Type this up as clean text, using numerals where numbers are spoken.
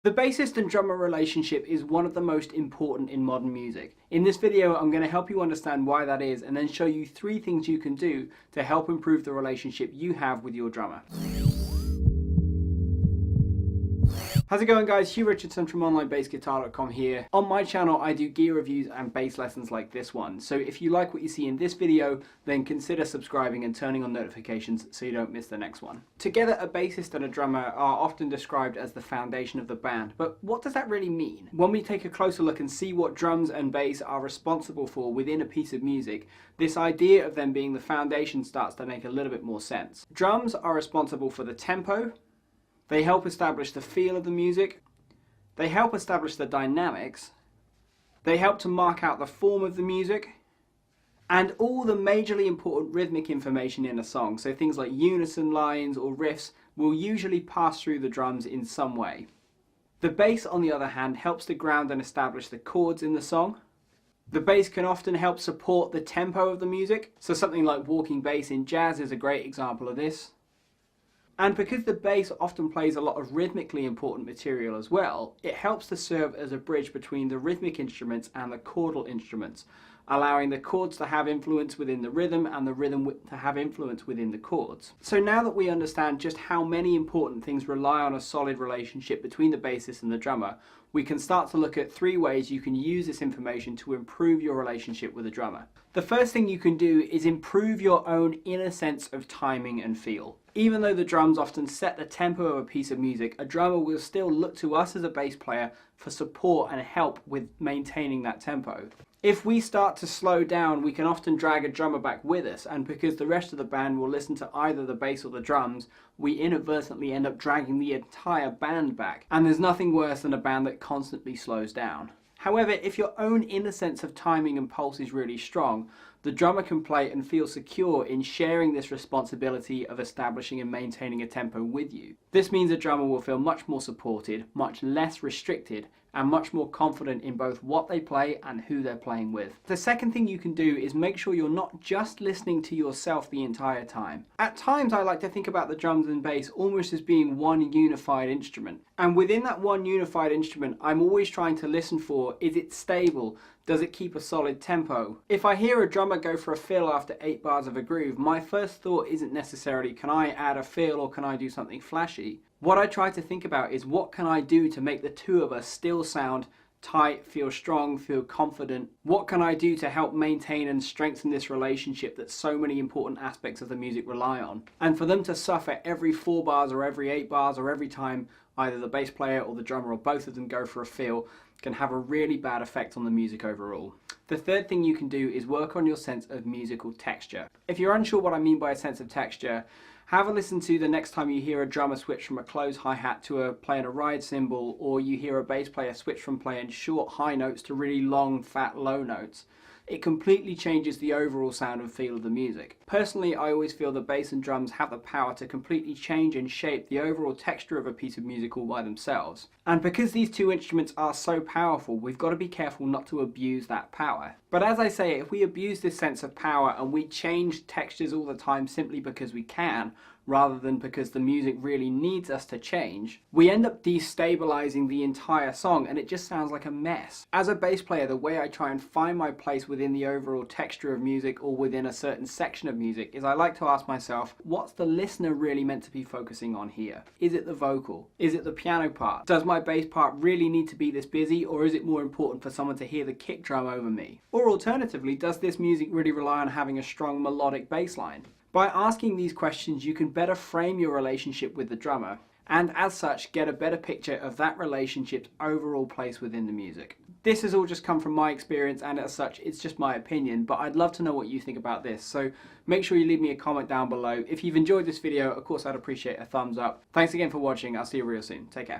The bassist and drummer relationship is one of the most important in modern music. In this video, I'm going to help you understand why that is and then show you 3 things you can do to help improve the relationship you have with your drummer. How's it going, guys? Hugh Richardson from onlinebassguitar.com here. On my channel, I do gear reviews and bass lessons like this one. So if you like what you see in this video, then consider subscribing and turning on notifications so you don't miss the next one. Together, a bassist and a drummer are often described as the foundation of the band, but what does that really mean? When we take a closer look and see what drums and bass are responsible for within a piece of music, this idea of them being the foundation starts to make a little bit more sense. Drums are responsible for the tempo. They help establish the feel of the music, they help establish the dynamics, they help to mark out the form of the music, and all the majorly important rhythmic information in a song, so things like unison lines or riffs, will usually pass through the drums in some way. The bass, on the other hand, helps to ground and establish the chords in the song. The bass can often help support the tempo of the music, so something like walking bass in jazz is a great example of this. And because the bass often plays a lot of rhythmically important material as well, it helps to serve as a bridge between the rhythmic instruments and the chordal instruments, allowing the chords to have influence within the rhythm and the rhythm to have influence within the chords. So now that we understand just how many important things rely on a solid relationship between the bassist and the drummer, we can start to look at 3 ways you can use this information to improve your relationship with the drummer. The first thing you can do is improve your own inner sense of timing and feel. Even though the drums often set the tempo of a piece of music, a drummer will still look to us as a bass player for support and help with maintaining that tempo. If we start to slow down, we can often drag a drummer back with us, and because the rest of the band will listen to either the bass or the drums, we inadvertently end up dragging the entire band back. And there's nothing worse than a band that constantly slows down. However, if your own inner sense of timing and pulse is really strong, the drummer can play and feel secure in sharing this responsibility of establishing and maintaining a tempo with you. This means a drummer will feel much more supported, much less restricted, and much more confident in both what they play and who they're playing with. The second thing you can do is make sure you're not just listening to yourself the entire time. At times I like to think about the drums and bass almost as being one unified instrument. And within that one unified instrument, I'm always trying to listen for, is it stable? Does it keep a solid tempo? If I hear a drummer go for a fill after 8 bars of a groove, my first thought isn't necessarily, can I add a fill or can I do something flashy? What I try to think about is, what can I do to make the two of us still sound tight, feel strong, feel confident? What can I do to help maintain and strengthen this relationship that so many important aspects of the music rely on? And for them to suffer every 4 bars or every 8 bars or every time either the bass player or the drummer or both of them go for a feel can have a really bad effect on the music overall. The third thing you can do is work on your sense of musical texture. If you're unsure what I mean by a sense of texture, have a listen to the next time you hear a drummer switch from a closed hi-hat to playing a ride cymbal, or you hear a bass player switch from playing short high notes to really long, fat, low notes. It completely changes the overall sound and feel of the music. Personally, I always feel the bass and drums have the power to completely change and shape the overall texture of a piece of music all by themselves. And because these 2 instruments are so powerful, we've got to be careful not to abuse that power. But as I say, if we abuse this sense of power and we change textures all the time simply because we can, rather than because the music really needs us to change, we end up destabilizing the entire song and it just sounds like a mess. As a bass player, the way I try and find my place within the overall texture of music or within a certain section of music is I like to ask myself, what's the listener really meant to be focusing on here? Is it the vocal? Is it the piano part? Does my bass part really need to be this busy, or is it more important for someone to hear the kick drum over me? Or alternatively, does this music really rely on having a strong melodic bass line? By asking these questions, you can better frame your relationship with the drummer, and as such, get a better picture of that relationship's overall place within the music. This has all just come from my experience, and as such, it's just my opinion, but I'd love to know what you think about this, so make sure you leave me a comment down below. If you've enjoyed this video, of course, I'd appreciate a thumbs up. Thanks again for watching. I'll see you real soon. Take care.